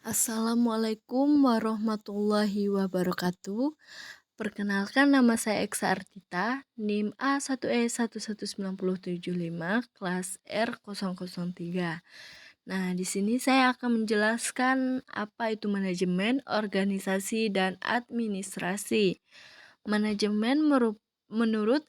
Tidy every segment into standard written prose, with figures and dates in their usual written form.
Assalamualaikum warahmatullahi wabarakatuh. Perkenalkan nama saya Eksa Artita, NIM A1E11975, kelas R003. Nah, di sini saya akan menjelaskan apa itu manajemen, organisasi, dan administrasi. Manajemen menurut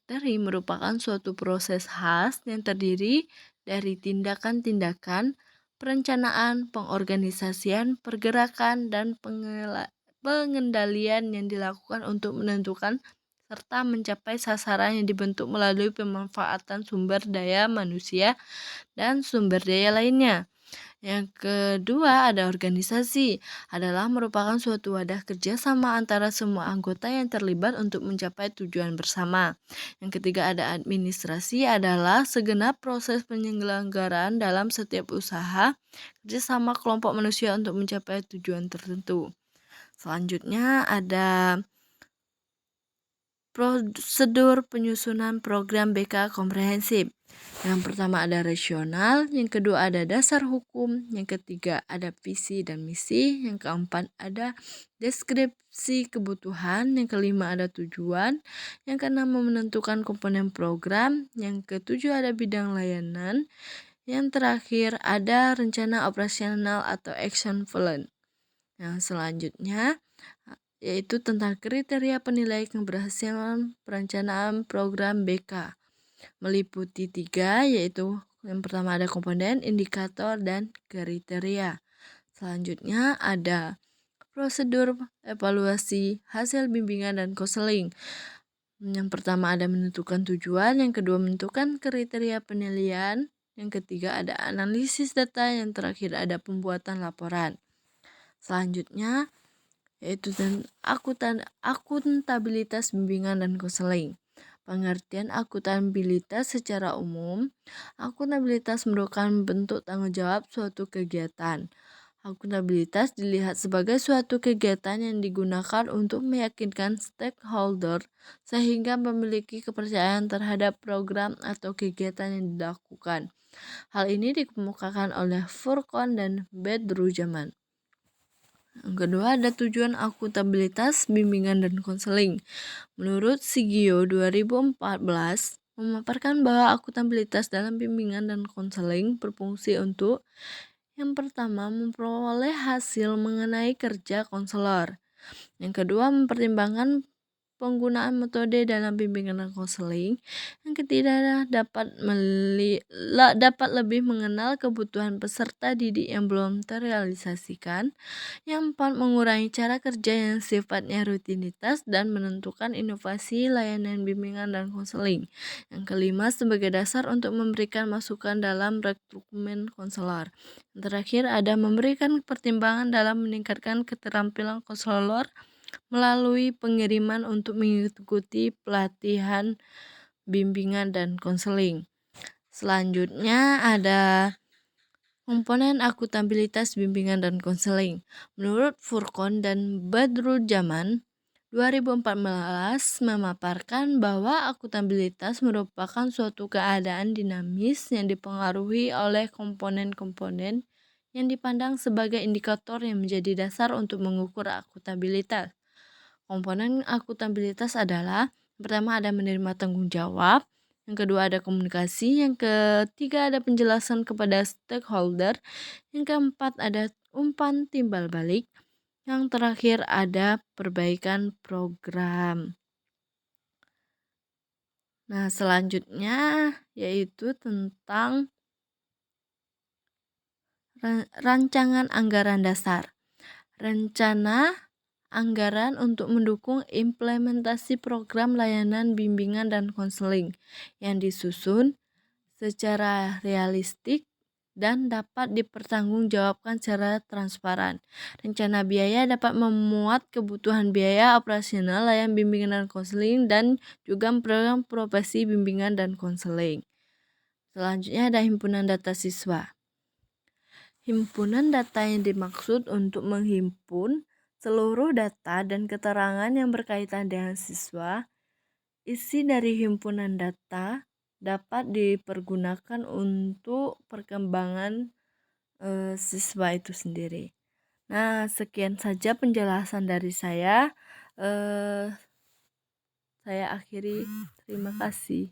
Terry merupakan suatu proses khas yang terdiri dari tindakan-tindakan, perencanaan, pengorganisasian, pergerakan, dan pengendalian yang dilakukan untuk menentukan serta mencapai sasaran yang dibentuk melalui pemanfaatan sumber daya manusia dan sumber daya lainnya. Yang kedua ada organisasi, adalah merupakan suatu wadah kerja sama antara semua anggota yang terlibat untuk mencapai tujuan bersama. Yang ketiga ada administrasi, adalah segenap proses penyelenggaraan dalam setiap usaha kerjasama kelompok manusia untuk mencapai tujuan tertentu. Selanjutnya ada prosedur penyusunan program BK komprehensif. Yang pertama ada rasional, yang kedua ada dasar hukum, yang ketiga ada visi dan misi, yang keempat ada deskripsi kebutuhan, yang kelima ada tujuan, yang keenam menentukan komponen program, yang ketujuh ada bidang layanan, yang terakhir ada rencana operasional atau action plan. Yang selanjutnya yaitu tentang kriteria penilai keberhasilan perencanaan program BK. Meliputi 3, yaitu yang pertama ada komponen, indikator, dan kriteria. Selanjutnya ada prosedur evaluasi hasil bimbingan dan konseling. Yang pertama ada menentukan tujuan, yang kedua menentukan kriteria penilaian, yang ketiga ada analisis data, yang terakhir ada pembuatan laporan. Selanjutnya yaitu akuntabilitas bimbingan dan konseling. Pengertian akuntabilitas secara umum, akuntabilitas merupakan bentuk tanggung jawab suatu kegiatan. Akuntabilitas dilihat sebagai suatu kegiatan yang digunakan untuk meyakinkan stakeholder sehingga memiliki kepercayaan terhadap program atau kegiatan yang dilakukan. Hal ini dikemukakan oleh Furqon dan Bedrujaman. Yang kedua ada tujuan akuntabilitas bimbingan dan konseling. Menurut Sigio 2014 memaparkan bahwa akuntabilitas dalam bimbingan dan konseling berfungsi untuk yang pertama memperoleh hasil mengenai kerja konselor. Yang kedua mempertimbangkan penggunaan metode dalam bimbingan dan konseling. Yang ketiga dapat lebih mengenal kebutuhan peserta didik yang belum terrealisasikan. Yang empat mengurangi cara kerja yang sifatnya rutinitas dan menentukan inovasi layanan bimbingan dan konseling. Yang kelima sebagai dasar untuk memberikan masukan dalam rekrutmen konselor. Yang terakhir ada memberikan pertimbangan dalam meningkatkan keterampilan konselor melalui pengiriman untuk mengikuti pelatihan bimbingan dan konseling. Selanjutnya ada komponen akuntabilitas bimbingan dan konseling. Menurut Furqon dan Badrul-Jaman 2014 memaparkan bahwa akuntabilitas merupakan suatu keadaan dinamis yang dipengaruhi oleh komponen-komponen yang dipandang sebagai indikator yang menjadi dasar untuk mengukur akuntabilitas. Komponen akuntabilitas adalah pertama ada menerima tanggung jawab, yang kedua ada komunikasi, yang ketiga ada penjelasan kepada stakeholder, yang keempat ada umpan timbal balik, yang terakhir ada perbaikan program. Nah, selanjutnya yaitu tentang rancangan anggaran dasar. Rencana anggaran untuk mendukung implementasi program layanan bimbingan dan konseling yang disusun secara realistik dan dapat dipertanggungjawabkan secara transparan. Rencana biaya dapat memuat kebutuhan biaya operasional layanan bimbingan dan konseling dan juga program profesi bimbingan dan konseling. Selanjutnya ada himpunan data siswa. Himpunan data yang dimaksud untuk menghimpun seluruh data dan keterangan yang berkaitan dengan siswa. Isi dari himpunan data dapat dipergunakan untuk perkembangan siswa itu sendiri. Nah, sekian saja penjelasan dari saya. Saya akhiri, terima kasih.